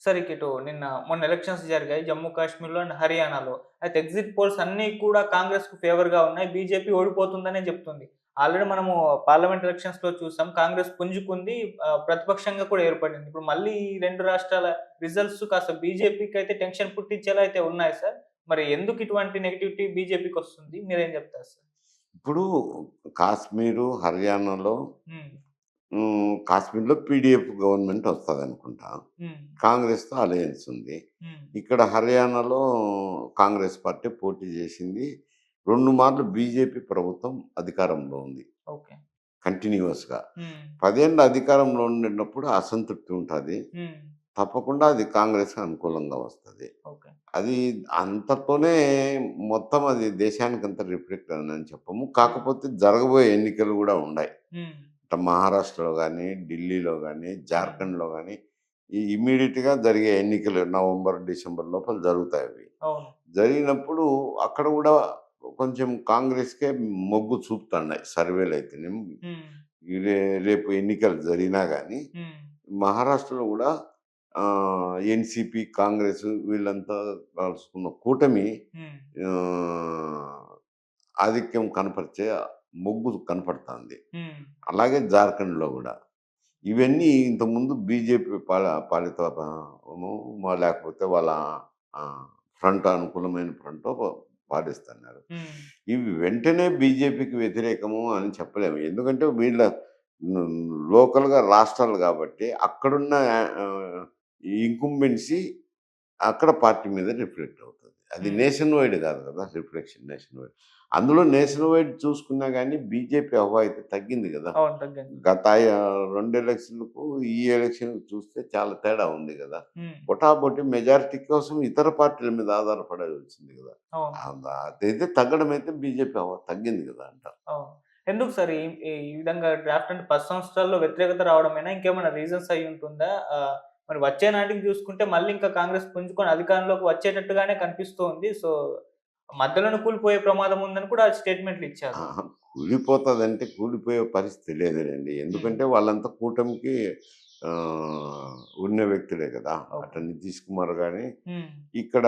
సరే ఇటు మొన్న ఎలక్షన్స్ జరిగాయి జమ్మూ కాశ్మీర్‌లో అండ్ హర్యానాలో. అయితే ఎగ్జిట్ పోల్స్ అన్నీ కూడా కాంగ్రెస్‌కు ఫేవర్‌గా ఉన్నాయి. బీజేపీ ఓడిపోతుందనే చెప్తుంది. ఆల్రెడీ మనము పార్లమెంట్ ఎలక్షన్స్‌లో చూసాం. కాంగ్రెస్ పుంజుకుంది. ప్రతిపక్షంగా కూడా ఏర్పడింది. ఇప్పుడు మళ్ళీ ఈ 2 రాష్ట్రాల రిజల్ట్స్ కాస్త బీజేపీకైతే టెన్షన్ పుట్టించేలా అయితే ఉన్నాయి సార్. మరి ఎందుకు ఇటువంటి నెగటివిటీ బీజేపీకొస్తుంది? మీరేం చెప్తారు సార్? ఇప్పుడు కాశ్మీరు, హర్యానాలో హ్మ్. కాశ్మీర్‌లో పీడీఎఫ్ గవర్నమెంట్ వస్తదనుకుంటా. హ్మ్. కాంగ్రెస్‌తో అలయన్స్ ఉంది. హ్మ్. ఇక్కడ హర్యానాలో కాంగ్రెస్ పార్టీ పోటీ చేసింది. 2 మార్లు బీజేపీ ప్రభుత్వం అధికారంలో ఉంది ఓకే. కంటిన్యూయస్‌గా. హ్మ్. 10 ఏళ్ళు అధికారంలో ఉండినప్పుడు అసంతృప్తి ఉంటది. హ్మ్. తప్పకుండా అది కాంగ్రెస్‌కి అనుకూలంగా వస్తది. ఓకే. అది అంతతోనే మొత్తం అది దేశానికంతా రిఫ్లెక్ట్ అయిందని చెప్పము. హ్మ్. కాకపోతే జరగబోయే ఎన్నికలు గూడా ఉండాయి. హ్మ్. ఇట్ట మహారాష్ట్రలో గాని, ఢిల్లీలో గాని, హ్మ్. జార్ఖండ్‌లో గాని ఈ ఇమ్మీడియేట్‌గా జరిగే ఎన్నికలు నవంబర్, డిసెంబర్ లోపల జరుగుతాయవి. అవును. జరిగినప్పుడు అక్కడ గూడా కొంచెం కాంగ్రెస్‌కే మొగ్గు చూపుతున్నాయి సర్వేలయితేనేమి. హ్మ్. ఈ రేపు ఎన్నికలు జరిగినా గాని, హ్మ్. మహారాష్ట్రలో గూడా ఎన్‌సీపీ, కాంగ్రెస్ వీళ్ళంతా కలుసుకున్న కూటమి హ్మ్. ఆహ్, ఆధిక్యం కనపరిచే మొగ్గు కనపడతాంది. హ్మ్. అలాగే జార్ఖండ్‌లో గూడా. ఇవన్నీ ఇంతకుముందు బీజేపీ పాలిత లేకపోతే వాళ్ళ ఆహ్, ఫ్రంట్ అనుకూలమైన ఫ్రంటో పాలిస్తున్నారు. హ్మ్. ఇవి వెంటనే బీజేపీకి వ్యతిరేకము అని చెప్పలేము. ఎందుకంటే వీళ్ళ హ్మ్, లోకల్‌గా రాష్ట్రాలు గాబట్టి అక్కడున్న ఇంకుంబెన్సీ అక్కడ పార్టీ మీద రిఫ్లెక్ట్ అవుతది. అది హ్మ్. నేషన్ వైడ్ గాదు గదా! Reflection nation wide. అందులో నేషన్ వైడ్ చూసుకున్నా గాని బీజేపీ హవా అయితే తగ్గింది గదా! అవును. తగ్గింది. గత 2 ఎలక్షన్‌లకు ఈ ఎలక్షన్‌కి చూస్తే చాలా తేడా ఉంది గదా! హ్మ్. పొటాబొటి మెజారిటీ కోసం ఇతర పార్టీల మీద ఆధారపడాల్సింది గదా! అవును. అదైతే తగ్గడం అయితే బీజేపీ హవా తగ్గింది గదా! అంటారు. అవును. ఎందుకు సార్ ఈ ఈ ఈ విధంగా డ్రాఫ్ట్ అంటే 10 సంవత్సరాల్లో వ్యతిరేకత రావడమేనా? ఇంకేమైనా రీజన్స్ అయ్యుంటుందా? మరి వచ్చే నాటికి చూసుకుంటే మళ్ళీ ఇంకా కాంగ్రెస్ పుంజుకొని అధికారంలోకి వచ్చేటట్టుగానే కనిపిస్తూ ఉంది. సో, మధ్యలోనే కూలిపోయే ప్రమాదం ఉందని కూడా స్టేట్‌మెంట్‌లిచ్చారు. అహా! కూలిపోతదంటే కూలిపోయే పరిస్థితి లేదులెండి. హ్మ్. ఎందుకంటే వాళ్ళంతా కూటమికి ఉన్న వ్యక్తులే గదా! అటు ఓకే. నితీష్ కుమార్ గాని, హ్మ్. ఇక్కడ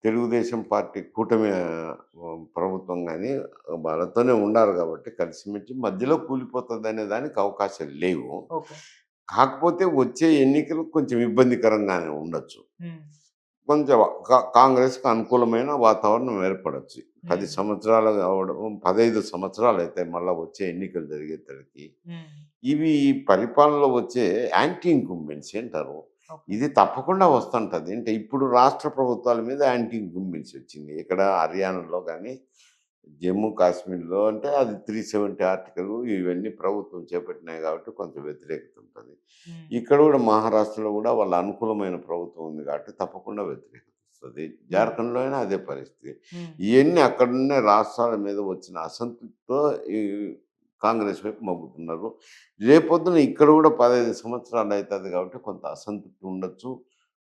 తెలుగుదేశం పార్టీ కూటమి ప్రభుత్వం గాని వాళ్ళతోనే ఉండారు గాబట్టి కలిసిమెలిసి మధ్యలో కూలిపోతదనే దానికి అవకాశాలు లేవు. ఓకే. కాకపోతే వచ్చే ఎన్నికలు కొంచెం ఇబ్బందికరంగానే ఉండొచ్చు. హ్మ్. కొంచెం కాంగ్రెస్‌కి అనుకూలమైన వాతావరణం ఏర్పడొచ్చు. 10 హ్మ్. సంవత్సరాలు కావడం 15 సంవత్సరాలయితాయి మళ్ళా వచ్చే ఎన్నికలు జరిగేతలకి. హ్మ్. ఇవి పరిపాలనలో వచ్చే యాంటీ ఇన్కంబెన్సీ అంటారు. ఓకే. ఇది తప్పకుండా వస్తుంటది. అంటే ఇప్పుడు రాష్ట్ర ప్రభుత్వాల మీద యాంటీ ఇన్కంబెన్సీ వచ్చింది. ఇక్కడ హర్యానాలో గాని, జమ్మూ కాశ్మీర్‌లో అంటే అది 370 ఆర్టికల్ ఇవన్నీ ప్రభుత్వం చేపట్టినాయి కాబట్టి కొంచెం వ్యతిరేకత ఉంటది. హ్మ్. ఇక్కడ గూడా మహారాష్ట్రలో గూడా వాళ్ళ అనుకూలమైన ప్రభుత్వం ఉంది కాబట్టి తప్పకుండా వ్యతిరేకత వస్తది. హ్మ్. జార్ఖండ్‌లో అయినా అదే పరిస్థితి. హ్మ్. ఇయన్నీ అక్కడున్న రాష్ట్రాల మీద వచ్చిన అసంతృప్తితో ఈ కాంగ్రెస్ వైపు మొగ్గుతున్నారు. రేపొద్దున ఇక్కడ గూడా 15 సంవత్సరాలు అయితది కాబట్టి కొంత అసంతృప్తి ఉండొచ్చు.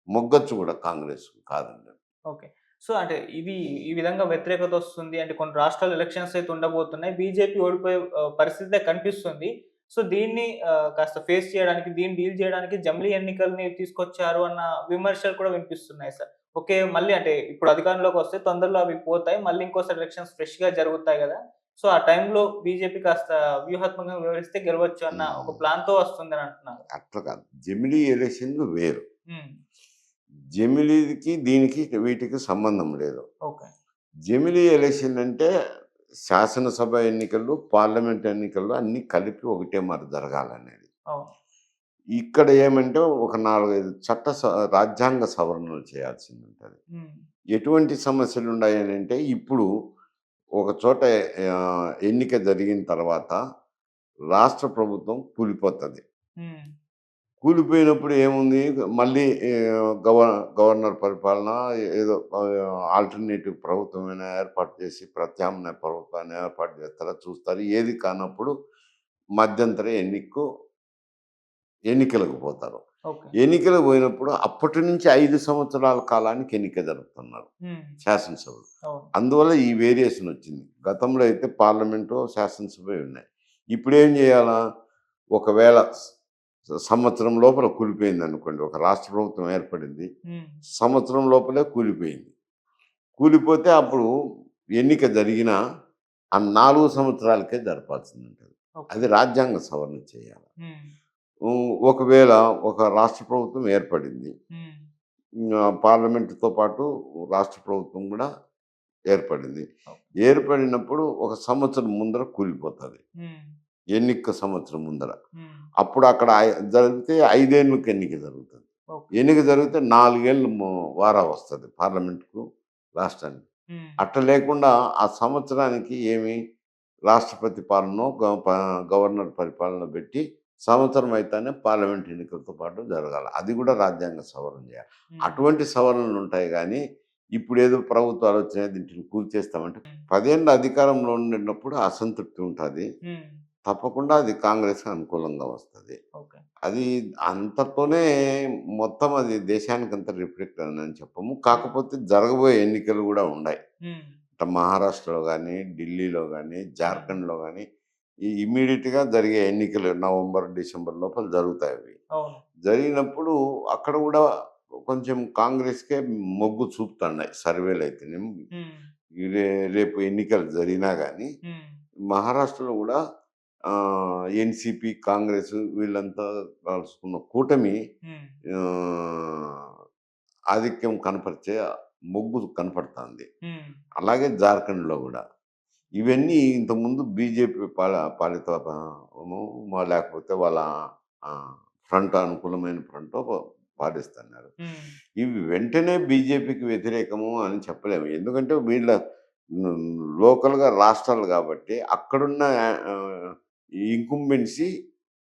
మొగ్గొచ్చు గూడా కాంగ్రెస్ కాదండి. ఓకే. సో, అంటే ఇది ఈ విధంగా వ్యతిరేకతొస్తుంది అంటే కొన్ని రాష్ట్రాల్లో ఎలక్షన్స్ అయితే ఉండబోతున్నాయి. బీజేపీ ఓడిపోయే పరిస్థితే కనిపిస్తుంది. సో, దీన్ని కాస్త ఫేస్ చేయడానికి, దీన్ని డీల్ చేయడానికి జమిలీ ఎన్నికల్ని తీసుకొచ్చారు అన్న విమర్శలు కూడా వినిపిస్తున్నాయి సార్. ఓకే. మళ్ళీ అంటే ఇప్పుడు అధికారంలోకొస్తే తొందరలో అవి పోతాయి. మళ్ళీ ఇంకోసారి ఎలక్షన్స్ ఫ్రెష్‌గా జరుగుతాయి గదా! సో, ఆ టైంలో బీజేపీ కాస్త వ్యూహాత్మకంగా వ్యవహరిస్తే గెలవచ్చు అన్న ఒక హ్మ్. ప్లాన్‌తో వస్తుందని అంటున్నారు. అట్లా కాదు. జమిలీ ఎలక్షన్‌లు వేరు. హ్మ్. జమిలీకి, దీనికి వీటికి సంబంధం లేదు. ఓకే. జమిలీ ఎలక్షన్ అంటే శాసనసభ ఎన్నికలు, పార్లమెంట్ ఎన్నికలు అన్నీ కలిపి ఒకటే మారి జరగాలనేది. అవును. ఇక్కడ ఏమంటే ఒక 4, 5 రాజ్యాంగ సవరణలు చేయాల్సిందుంటది. హ్మ్. ఎటువంటి సమస్యలున్నాయనంటే ఇప్పుడు ఒక చోట ఎన్నిక జరిగిన తర్వాత రాష్ట్ర ప్రభుత్వం కూలిపోతది. హ్మ్. కూలిపోయినప్పుడు ఏముంది మళ్ళీ గవర్నర్ పరిపాలన ఏదో ఆల్టర్‌నేటివ్ ప్రభుత్వమైనా ఏర్పాటు చేసి ప్రత్యామ్నాయ ప్రభుత్వాన్ని ఏర్పాటు చేస్తారా చూస్తారు. ఏది కానప్పుడు మధ్యంతర ఎన్నికలకు పోతారు. ఓకే. ఎన్నికలకు పోయినప్పుడు అప్పటి నుంచి 5 సంవత్సరాల కాలానికి ఎన్నిక జరుపుతున్నారు హ్మ్. శాసనసభలు. అవును. అందువల్ల ఈ వేరియేషన్ వచ్చింది. గతంలో అయితే పార్లమెంటో, శాసనసభే ఉన్నాయి. ఇప్పుడేం చేయాలా? ఒకవేళ సంవత్సరం లోపల కూలిపోయింది అనుకోండి. ఒక రాష్ట్ర ప్రభుత్వం ఏర్పడింది. హ్మ్. సంవత్సరం లోపలే కూలిపోయింది. కూలిపోతే అప్పుడు ఎన్నిక జరిగినా ఆ 4 సంవత్సరాలకే జరపాల్సిందుంటది. ఓకే. అది రాజ్యాంగ సవరణ చేయాలి. హ్మ్. ఒకవేళ ఒక రాష్ట్ర ప్రభుత్వం ఏర్పడింది. హ్మ్. పార్లమెంట్‌తో పాటు రాష్ట్ర ప్రభుత్వం గూడా ఏర్పడింది. ఓకే. ఏర్పడినప్పుడు ఒక సంవత్సరం ముందర కూలిపోతది. హ్మ్. ఎన్నిక సంవత్సరం ముందర. హ్మ్. అప్పుడు అక్కడ జరిగితే 5 ఏళ్ళకి ఎన్నిక జరుగుతది. ఓకే. ఎన్నిక జరిగితే 4 ఏళ్ళు వారా వస్తది పార్లమెంట్‌కు, రాష్ట్రానికి. హ్మ్. అట్లా లేకుండా ఆ సంవత్సరానికి ఏమి రాష్ట్రపతి పాలనో, గవర్నర్ పరిపాలన పెట్టి సంవత్సరం అయితేనే పార్లమెంట్ ఎన్నికలతో పాటు జరగాల. అది కూడా రాజ్యాంగ సవరణ చేయాలి. హ్మ్. అటువంటి సవరణలుంటాయి గానీ, ఇప్పుడేదో ప్రభుత్వాలు వచ్చినాయి దీంటిని కూల్చేస్తామంటే, హ్మ్. 10 ఏళ్ళు అధికారంలో ఉండినప్పుడు అసంతృప్తి ఉంటది. హ్మ్. తప్పకుండా అది కాంగ్రెస్‌కి అనుకూలంగా వస్తది. ఓకే. అది అంతతోనే మొత్తం అది దేశానికంతా రిఫ్లెక్ట్ అయిందని చెప్పము. హ్మ్. కాకపోతే జరగబోయే ఎన్నికలు గూడా ఉన్నాయి. హ్మ్. ఇట్లా మహారాష్ట్రలో గానీ, ఢిల్లీలో గానీ, హ్మ్. జార్ఖండ్‌లో గానీ, ఈ ఇమ్మీడియేట్‌గా జరిగే ఎన్నికలు నవంబర్, డిసెంబర్ లోపల జరుగుతాయవి. అవును. జరిగినప్పుడు అక్కడ గూడా కొంచెం కాంగ్రెస్‌కే మొగ్గు చూపుతున్నాయి సర్వేలయితేనేమి. హ్మ్. ఈ రేపు ఎన్నికలు జరిగినా గానీ, హ్మ్. మహారాష్ట్రలో గూడా ఎన్‌సీపీ, కాంగ్రెస్ వీళ్ళంతా కలుసుకున్న కూటమి హ్మ్. ఆహ్, ఆధిక్యం కనపరిచే మొగ్గు కనపడతాంది. హ్మ్. అలాగే జార్ఖండ్‌లో గూడా. ఇవన్నీ ఇంతకుముందు బీజేపీ పాలిత లేకపోతే వాళ్ళ ఆహ్, ఫ్రంట్ అనుకూలమైన ఫ్రంటో పాటిస్తున్నారు. హ్మ్. ఇవి వెంటనే బీజేపీకి వ్యతిరేకము అని చెప్పలేము. ఎందుకంటే వీళ్ళ లోకల్‌గా రాష్ట్రాలు గాబట్టి అక్కడున్న ఇంకుంబెన్సీ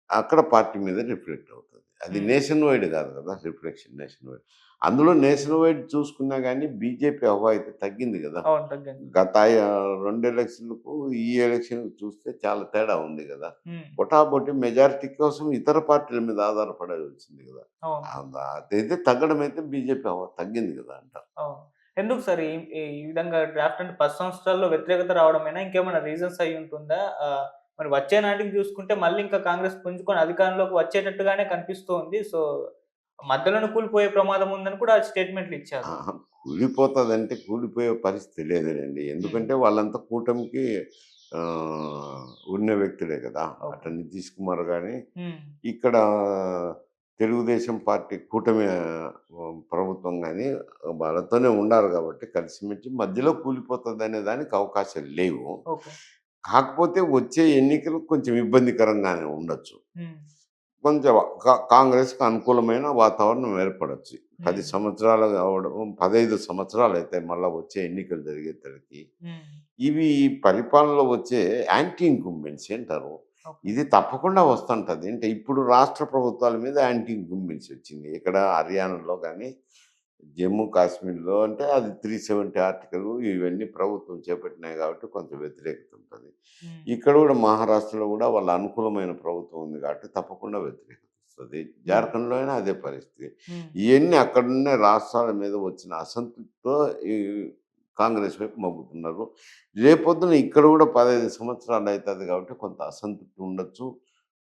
అక్కడ పార్టీ మీద రిఫ్లెక్ట్ అవుతది. అది హ్మ్. నేషన్ వైడ్ గాదు గదా! Reflection nation wide. అందులో నేషన్ వైడ్ చూసుకున్నా గానీ బీజేపీ హవా అయితే తగ్గింది గదా! అవును. తగ్గింది. గత 2 ఎలక్షన్‌లకు ఈ ఎలక్షన్‌కి చూస్తే చాలా తేడా ఉంది గదా! హ్మ్. పొటాపోటీ మెజారిటీ కోసం ఇతర పార్టీల మీద ఆధారపడాల్సింది గదా! అవును. అదైతే తగ్గడం అయితే బీజేపీ హవా తగ్గింది గదా! అంట. అవును. ఎందుకు సార్ ఈ ఈ ఈ విధంగా డ్రాఫ్ట్ అంటే 10 సంవత్సరాల్లో వ్యతిరేకత రావడమేనా? ఇంకేమైనా రీజన్స్ అయ్యుంటుందా? మరి వచ్చే నాటికి చూసుకుంటే మళ్ళీ ఇంకా కాంగ్రెస్ పుంజుకొని అధికారంలోకి వచ్చేటట్టుగానే కనిపిస్తోంది. సో, మధ్యలోనే కూలిపోయే ప్రమాదం ఉందని కూడా స్టేట్‌మెంట్‌లిచ్చారు. అహా! కూలిపోతదంటే కూలిపోయే పరిస్థితి లేదులెండి. హ్మ్. ఎందుకంటే వాళ్ళంతా కూటమికి ఉన్న వ్యక్తులే గదా! ఓకే. అటు నితీష్ కుమార్ గాని, హ్మ్. ఇక్కడ తెలుగుదేశం పార్టీ కూటమి ప్రభుత్వం గాని వాళ్ళతోనే ఉండారు గాబట్టి కలిసిమెలిసి మధ్యలో కూలిపోతదనే దానికి అవకాశాలు లేవు. ఓకే. కాకపోతే వచ్చే ఎన్నికలు కొంచెం ఇబ్బందికరంగానే ఉండొచ్చు. హ్మ్. కొంచెం కాంగ్రెస్‌కి అనుకూలమైన వాతావరణం ఏర్పడొచ్చు. 10 హ్మ్. సంవత్సరాలు కావడం 15 సంవత్సరాలయితాయి మళ్ళా వచ్చే ఎన్నికలు జరిగేసరికి. హ్మ్. ఇవి పరిపాలనలో వచ్చే యాంటీ ఇన్కంబెన్సీ అంటారు. ఓకే. ఇది తప్పకుండా వస్తుంటది. అంటే ఇప్పుడు రాష్ట్ర ప్రభుత్వాల మీద యాంటీ ఇన్కంబెన్సీ వచ్చింది. ఇక్కడ హర్యానాలో గాని, జమ్మూ కాశ్మీర్‌లో అంటే అది 370 ఆర్టికల్ ఇవన్నీ ప్రభుత్వం చేపట్టినాయి కాబట్టి కొంచెం వ్యతిరేకత ఉంటది. హ్మ్. ఇక్కడ గూడా మహారాష్ట్రలో గూడా వాళ్ళ అనుకూలమైన ప్రభుత్వం ఉంది కాబట్టి తప్పకుండా వ్యతిరేకత వస్తది. హ్మ్. జార్ఖండ్‌లో అయినా అదే పరిస్థితి. హ్మ్. ఇయన్నీ అక్కడున్న రాష్ట్రాల మీద వచ్చిన అసంతృప్తితో ఈ కాంగ్రెస్ వైపు మొగ్గుతున్నారు. రేపొద్దున ఇక్కడ గూడా 15 సంవత్సరాలు అయితది కాబట్టి కొంత అసంతృప్తి ఉండొచ్చు.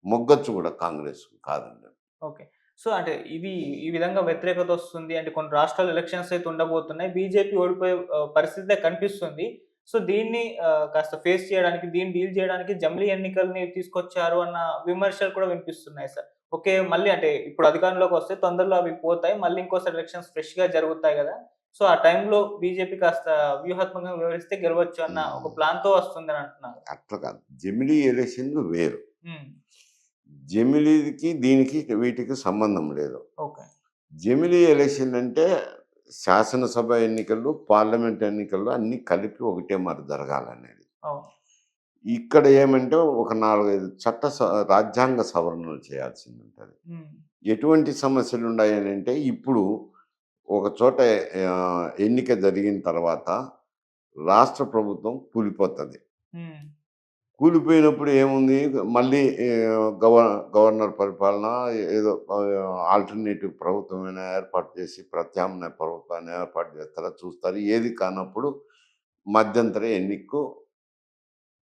మొగ్గొచ్చు గూడా కాంగ్రెస్ కాదండి. ఓకే. సో, అంటే ఇది ఈ విధంగా వ్యతిరేకతొస్తుంది అంటే కొన్ని రాష్ట్రాల్లో ఎలక్షన్స్ అయితే ఉండబోతున్నాయి. బీజేపీ ఓడిపోయే పరిస్థితే కనిపిస్తుంది. సో, దీన్ని కాస్త ఫేస్ చేయడానికి, దీన్ని డీల్ చేయడానికి జమిలీ ఎన్నికల్ని తీసుకొచ్చారు అన్న విమర్శలు కూడా వినిపిస్తున్నాయి సార్. ఓకే. మళ్ళీ అంటే ఇప్పుడు అధికారంలోకొస్తే తొందరలో అవి పోతాయి. మళ్ళీ ఇంకోసారి ఎలక్షన్స్ ఫ్రెష్‌గా జరుగుతాయి గదా! సో, ఆ టైంలో బీజేపీ కాస్త వ్యూహాత్మకంగా వ్యవహరిస్తే గెలవచ్చు అన్న ఒక హ్మ్. ప్లాన్‌తో వస్తుందని అంటున్నారు. అట్లా కాదు. జమిలీ ఎలక్షన్‌లు వేరు. హ్మ్. జమిలీకి, దీనికి వీటికి సంబంధం లేదు. ఓకే. జమిలీ ఎలక్షన్ అంటే శాసనసభ ఎన్నికలు, పార్లమెంట్ ఎన్నికలు అన్నీ కలిపి ఒకటే మారి జరగాలనేది. అవును. ఇక్కడ ఏమంటే ఒక 4, 5 రాజ్యాంగ సవరణలు చేయాల్సిందుంటది. హ్మ్. ఎటువంటి సమస్యలున్నాయనంటే ఇప్పుడు ఒక చోట ఎన్నిక జరిగిన తర్వాత రాష్ట్ర ప్రభుత్వం కూలిపోతది. హ్మ్. కూలిపోయినప్పుడు ఏముంది మళ్ళీ గవర్నర్ పరిపాలన ఏదో ఆల్టర్‌నేటివ్ ప్రభుత్వమైనా ఏర్పాటు చేసి ప్రత్యామ్నాయ ప్రభుత్వాన్ని ఏర్పాటు చేస్తారా చూస్తారు. ఏది కానప్పుడు మధ్యంతర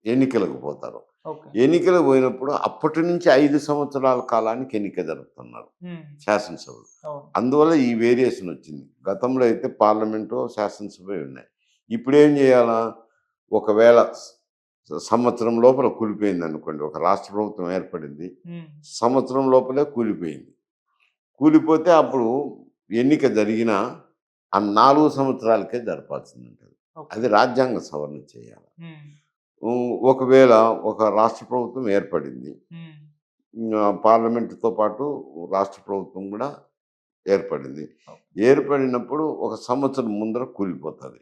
ఎన్నికలకు పోతారు. ఓకే. ఎన్నికలు పోయినప్పుడు అప్పటి నుంచి 5 సంవత్సరాల కాలానికి ఎన్నిక జరుపుతున్నారు హ్మ్. శాసనసభలు. అవును. అందువల్ల ఈ వేరియేషన్ వచ్చింది. గతంలో అయితే పార్లమెంటో, శాసనసభే ఉన్నాయి. ఇప్పుడేం చేయాలా? ఒకవేళ సంవత్సరం లోపల కూలిపోయిందనుకోండి. ఒక రాష్ట్ర ప్రభుత్వం ఏర్పడింది. హ్మ్. సంవత్సరం లోపలే కూలిపోయింది. కూలిపోతే అప్పుడు ఎన్నిక జరిగినా ఆ 4 సంవత్సరాలకే జరపాల్సిందుంటది. ఓకే. అది రాజ్యాంగ సవరణ చేయాలి. హ్మ్. ఒకవేళ ఒక రాష్ట్ర ప్రభుత్వం ఏర్పడింది. హ్మ్. పార్లమెంట్‌తో పాటు రాష్ట్ర ప్రభుత్వం గూడా ఏర్పడింది. ఓకే. ఏర్పడినప్పుడు ఒక సంవత్సరం ముందర కూలిపోతది.